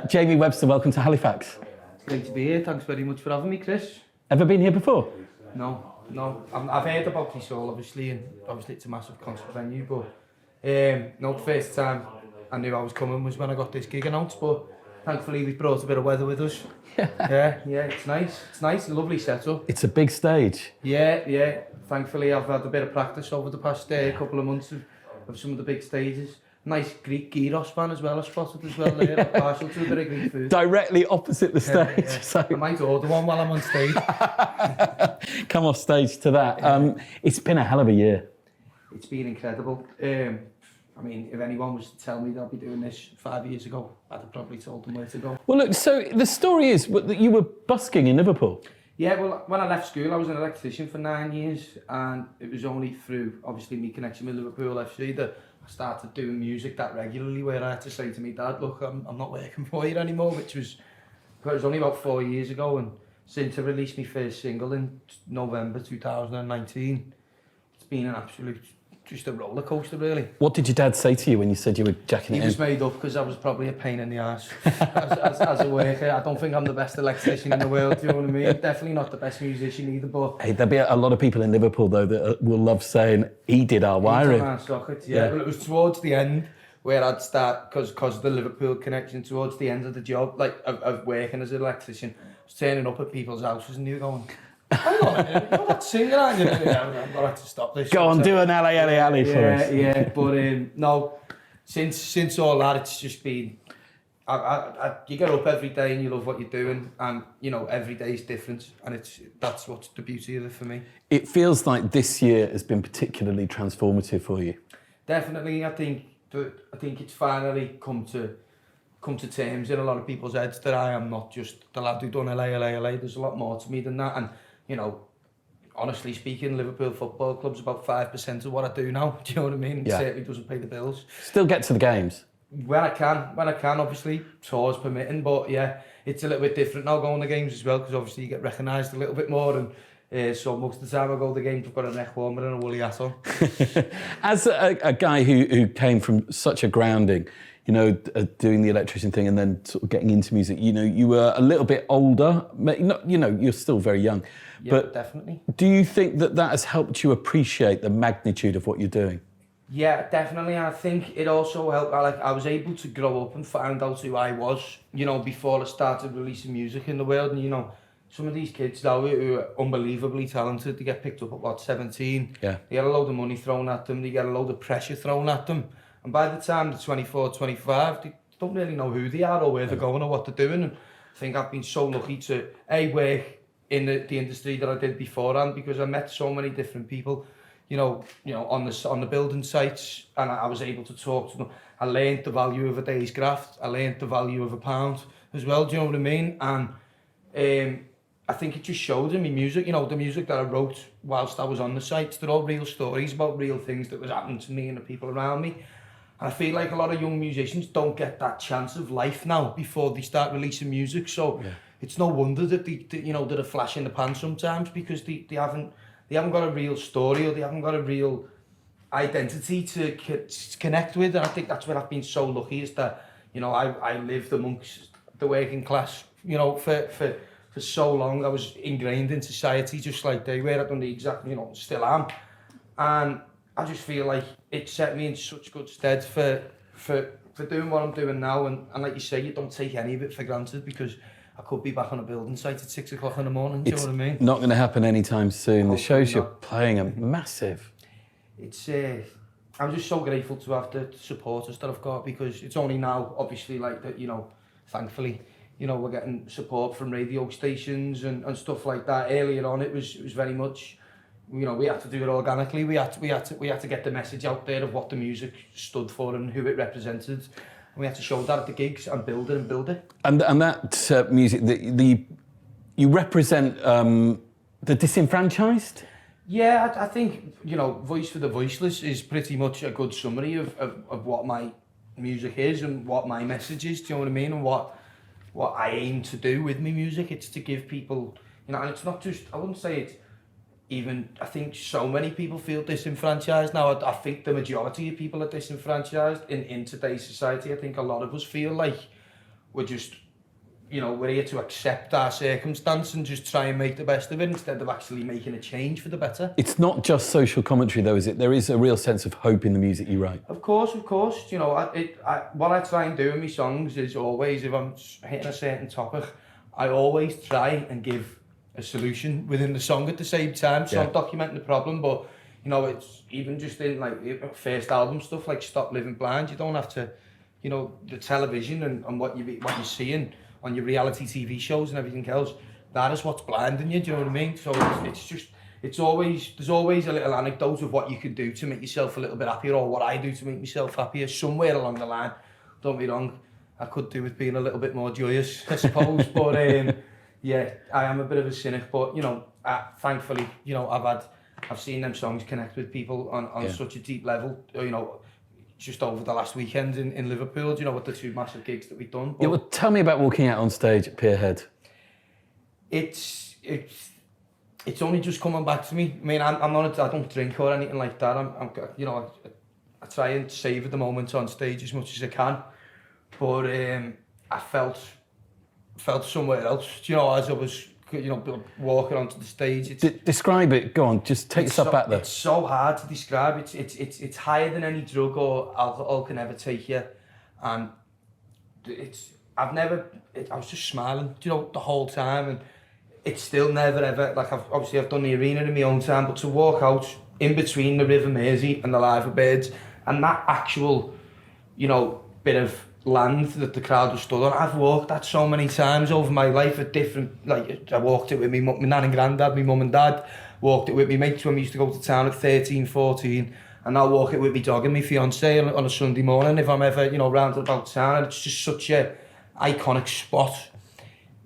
Jamie Webster, welcome to Halifax. It's great to be here. Thanks very much for having me, Chris. Ever been here before? No. I've heard about this all, obviously, and obviously it's a massive concert venue, but no, the first time I knew I was coming was when I got this gig announced, but thankfully we've brought a bit of weather with us. Yeah, it's nice. It's nice, a lovely setup. It's a big stage. Yeah. Thankfully I've had a bit of practice over the past couple of months of some of the big stages. Nice Greek gyros fan as well, I spotted as well there. I'm partial to a bit of Greek food. Directly opposite the stage. Yeah. So I might order one while I'm on stage. come off stage to that. It's been a hell of a year. It's been incredible. I mean, if anyone was to tell me they'll be doing this 5 years ago, I'd have probably told them where to go. Well, look, so the story is that you were busking in Liverpool. Yeah, well, when I left school, I was an electrician for 9 years, and it was only through, obviously, my connection with Liverpool FC that I started doing music that regularly, where I had to say to my dad, look, I'm not working for you anymore, which was only about 4 years ago, and since I released my first single in November 2019, it's been an absolute, just a roller coaster, really. What did your dad say to you when you said you were jacking it in? He was made up because I was probably a pain in the arse as a worker. I don't think I'm the best electrician in the world, do you know what I mean? Definitely not the best musician either, but... Hey, there'll be a lot of people in Liverpool, though, that will love saying, he did our wiring. Yeah. Well, it was towards the end where I'd start, because of the Liverpool connection, towards the end of the job, like, of working as an electrician, I was turning up at people's houses and you were going... Hang on a minute, you're not singing, aren't you? I'm going to have to stop this. Go on, do an alley for us. Yeah, but no, since all that, it's just been... you get up every day and you love what you're doing, and, you know, every day is different, and that's what's the beauty of it for me. It feels like this year has been particularly transformative for you. Definitely, I think it's finally come to terms in a lot of people's heads that I am not just the lad who done LA. There's a lot more to me than that, and you know, honestly speaking, Liverpool Football Club's about 5% of what I do now. Do you know what I mean? Yeah. It certainly doesn't pay the bills. Still get to the games? When I can, obviously, tours permitting, but yeah, it's a little bit different now going to games as well, because obviously you get recognised a little bit more, and so most of the time I go to the games, I've got a neck warmer and a woolly hat on. As a guy who came from such a grounding, you know, doing the electrician thing and then sort of getting into music, you know, you were a little bit older, you know, you're still very young. Yeah, but definitely. Do you think that has helped you appreciate the magnitude of what you're doing? Yeah, definitely. I think it also helped, I was able to grow up and find out who I was, you know, before I started releasing music in the world. And, you know, some of these kids now who are unbelievably talented, they get picked up at, 17? Yeah. They get a load of money thrown at them, they get a load of pressure thrown at them. And by the time they're 24, 25, they don't really know who they are or where they're going or what they're doing. And I think I've been so lucky to, work in the industry that I did beforehand, because I met so many different people, you know, on the building sites, and I was able to talk to them. I learned the value of a day's graft. I learned the value of £1 as well, do you know what I mean? And I think it just showed in my music, you know, the music that I wrote whilst I was on the sites, they're all real stories about real things that was happening to me and the people around me. And I feel like a lot of young musicians don't get that chance of life now before they start releasing music. So it's no wonder that they're a flash in the pan sometimes, because they haven't got a real story, or they haven't got a real identity to connect with. And I think that's where I've been so lucky, is that, you know, I lived amongst the working class, you know, for so long. I was ingrained in society just like they were. I've done the exact, you know, still am. And I just feel like it set me in such good stead for doing what I'm doing now. And like you say, you don't take any of it for granted, because I could be back on a building site at 6 o'clock in the morning, do you know what I mean? Not going to happen anytime soon. The shows you're playing are massive. It's I'm just so grateful to have the supporters that I've got, because it's only now, obviously, like that, you know, thankfully, you know, we're getting support from radio stations and stuff like that. Earlier on, it was very much, you know, we had to do it organically. We had to get the message out there of what the music stood for and who it represented. And we had to show that at the gigs and build it. And that music, you represent the disenfranchised? Yeah, I think, you know, Voice for the Voiceless is pretty much a good summary of what my music is and what my message is, do you know what I mean? And what I aim to do with my music. It's to give people, you know, and it's not just, I wouldn't say it's even, I think so many people feel disenfranchised now. I think the majority of people are disenfranchised in today's society. I think a lot of us feel like we're just, you know, we're here to accept our circumstance and just try and make the best of it instead of actually making a change for the better. It's not just social commentary though, is it? There is a real sense of hope in the music you write. Of course. You know, what I try and do in my songs is always, if I'm hitting a certain topic, I always try and give a solution within the song at the same time. So I'm documenting the problem, but you know, it's even just in like first album stuff like Stop Living Blind. You don't have to, you know, the television and what you're seeing on your reality TV shows and everything else. That is what's blinding you. Do you know what I mean? So there's always a little anecdote of what you could do to make yourself a little bit happier, or what I do to make myself happier somewhere along the line. Don't be wrong, I could do with being a little bit more joyous, I suppose. But yeah, I am a bit of a cynic. But you know, thankfully, you know, I've seen them songs connect with people on such a deep level. You know, just over the last weekend in Liverpool. You know, with the 2 massive gigs that we've done. But yeah, well, tell me about walking out on stage at Pierhead. It's only just coming back to me. I mean, I don't drink or anything like that. I'm you know, I try and savour the moment on stage as much as I can. But I felt somewhere else. You know, as I was, you know, walking onto the stage. Describe it. Go on. Just take yourself back there. It's so hard to describe. It's higher than any drug or alcohol can ever take you, and I was just smiling, you know, the whole time, and it's still never ever, like I've done the arena in my own time, but to walk out in between the River Mersey and the Liver Birds and that actual, you know, bit of land that the crowd was stood on, I've walked that so many times over my life at different, like I walked it with my nan and granddad, my mum and dad, walked it with my mates when we used to go to town at 13, 14, and I'll walk it with my dog and my fiancée on a Sunday morning if I'm ever, you know, round about town, and it's just such a iconic spot,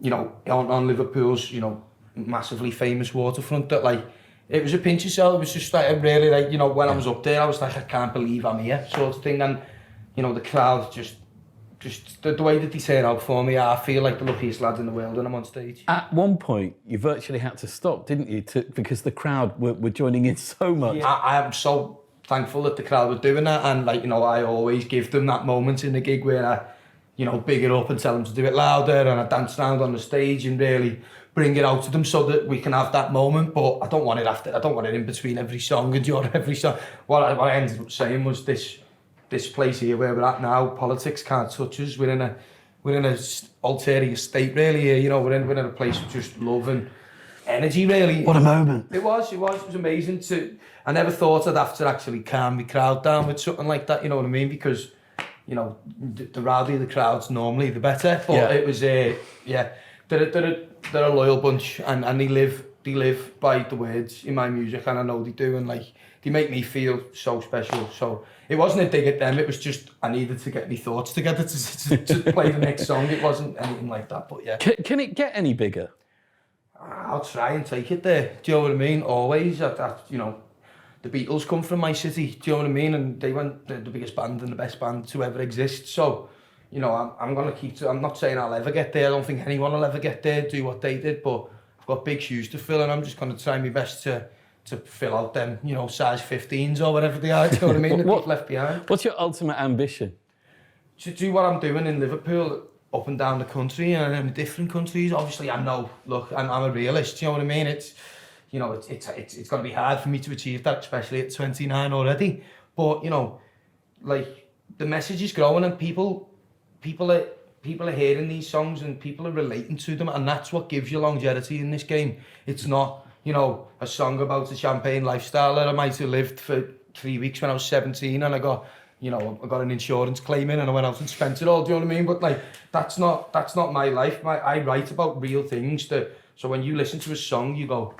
you know, on Liverpool's, you know, massively famous waterfront, that like, it was a pinch yourself. It was just like, really, like, you know, when I was up there, I was like, I can't believe I'm here, sort of thing. And, you know, the crowd just the way that they turn out for me, I feel like the luckiest lad in the world when I'm on stage. At one point, you virtually had to stop, didn't you? Because the crowd were joining in so much. Yeah, I am so thankful that the crowd were doing that. And, like, you know, I always give them that moment in the gig where I, you know, big it up and tell them to do it louder, and I dance around on the stage and really bring it out to them so that we can have that moment. But I don't want it in between every song and during every song. What I ended up saying was this place here where we're at now, politics can't touch us. We're in a ulterior state really here, you know, we're in a place of just love and energy really. What a moment. It was amazing I never thought I'd have to actually calm my crowd down with something like that, you know what I mean? Because, you know, the rowdier the crowds normally, the better. But it was, they're a loyal bunch, and they live by the words in my music, and I know they do, and like they make me feel so special. So it wasn't a dig at them. It was just I needed to get my thoughts together to play the next song. It wasn't anything like that. But yeah. Can it get any bigger? I'll try and take it there. Do you know what I mean? Always. You know. The Beatles come from my city, do you know what I mean? And they went the biggest band and the best band to ever exist. So, you know, I'm going to keep I'm not saying I'll ever get there. I don't think anyone will ever get there, do what they did. But I've got big shoes to fill, and I'm just going to try my best to fill out them, you know, size 15s or whatever they are, do you know what I mean? What left behind. What's your ultimate ambition? To do what I'm doing in Liverpool, up and down the country and in different countries. Obviously, I know, look, I'm a realist, do you know what I mean? It's you know, it's going to be hard for me to achieve that, especially at 29 already. But, you know, like, the message is growing, and people are hearing these songs and people are relating to them, and that's what gives you longevity in this game. It's not, you know, a song about a champagne lifestyle that I might have lived for 3 weeks when I was 17 and I got an insurance claim in and I went out and spent it all, do you know what I mean? But, like, that's not my life. I write about real things so when you listen to a song, you go,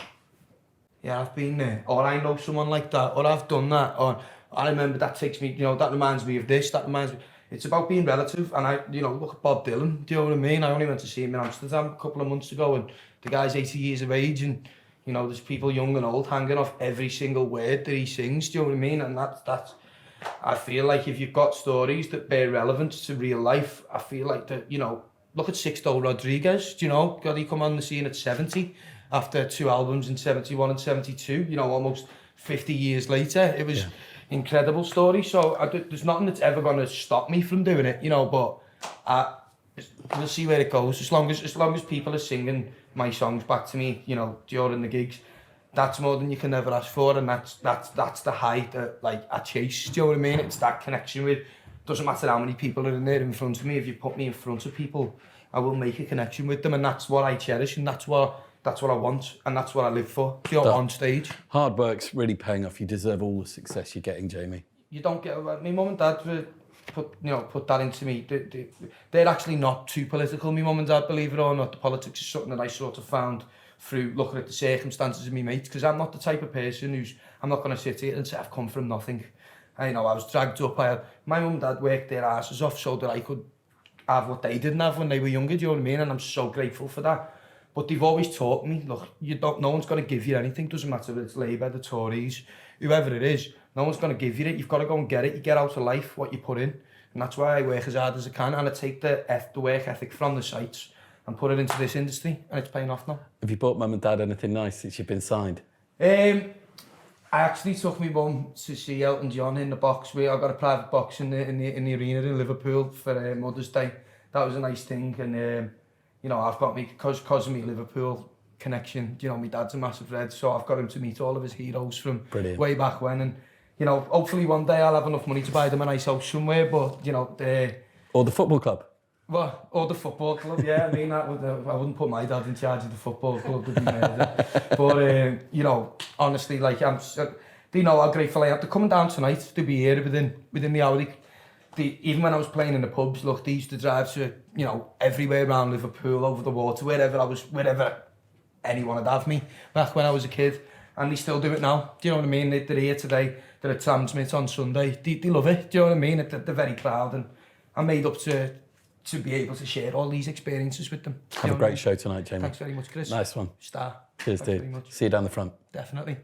yeah, I've been there, or I know someone like that, or I've done that, or I remember that takes me, you know, that reminds me of this, that reminds me. It's about being relative, and you know, look at Bob Dylan, do you know what I mean? I only went to see him in Amsterdam a couple of months ago, and the guy's 80 years of age, and, you know, there's people young and old hanging off every single word that he sings, do you know what I mean? And that's I feel like if you've got stories that bear relevance to real life, I feel like that, you know, look at Sixto Rodriguez, do you know, God, he come on the scene at 70, after 2 albums in 71 and 72, you know, almost 50 years later. It was incredible story. So there's nothing that's ever going to stop me from doing it, you know, but we'll see where it goes. As long as people are singing my songs back to me, you know, during the gigs, that's more than you can ever ask for, and that's the height that like I chase. Do you know what I mean? It's that connection with. Doesn't matter how many people are in there in front of me. If you put me in front of people, I will make a connection with them, and that's what I cherish, and that's what I want, and that's what I live for. You know, on stage. Hard work's really paying off. You deserve all the success you're getting, Jamie. You don't get. My mum and dad were put that into me. They're actually not too political. My mum and dad, believe it or not, the politics is something that I sort of found through looking at the circumstances of my mates, because I'm not the type of person I'm not going to sit here and say I've come from nothing. I was dragged up by my mum and dad worked their asses off so that I could have what they didn't have when they were younger, do you know what I mean? And I'm so grateful for that. But they've always taught me, look, no one's going to give you anything. Doesn't matter if it's Labour, the Tories, whoever it is, no one's going to give you it. You've got to go and get it. You get out of life what you put in. And that's why I work as hard as I can, and I take the work ethic from the sites and put it into this industry, and it's paying off now. Have you bought mum and dad anything nice since you've been signed? I actually took my mum to see Elton John in the box. I got a private box in the arena in Liverpool for Mother's Day. That was a nice thing, and you know, I've got me because of my Liverpool connection. You know, my dad's a massive Red, so I've got him to meet all of his heroes from way back when, and you know, hopefully one day I'll have enough money to buy them a nice house somewhere. But you know, or the football club. Well, or the football club, yeah. I mean, I wouldn't put my dad in charge of the football club, would be murder. But, you know, honestly, like, they know how grateful I am. They're coming down tonight to be here within the hour. Even when I was playing in the pubs, look, they used to drive to, you know, everywhere around Liverpool, over the water, wherever anyone would have me back when I was a kid. And they still do it now. Do you know what I mean? They're here today. They're at Transmit on Sunday. They love it. Do you know what I mean? They're very proud, and I'm made up to be able to share all these experiences with them. Have a great show tonight, Jamie. Thanks very much, Chris. Nice one. Star. Cheers, dude. See you down the front. Definitely.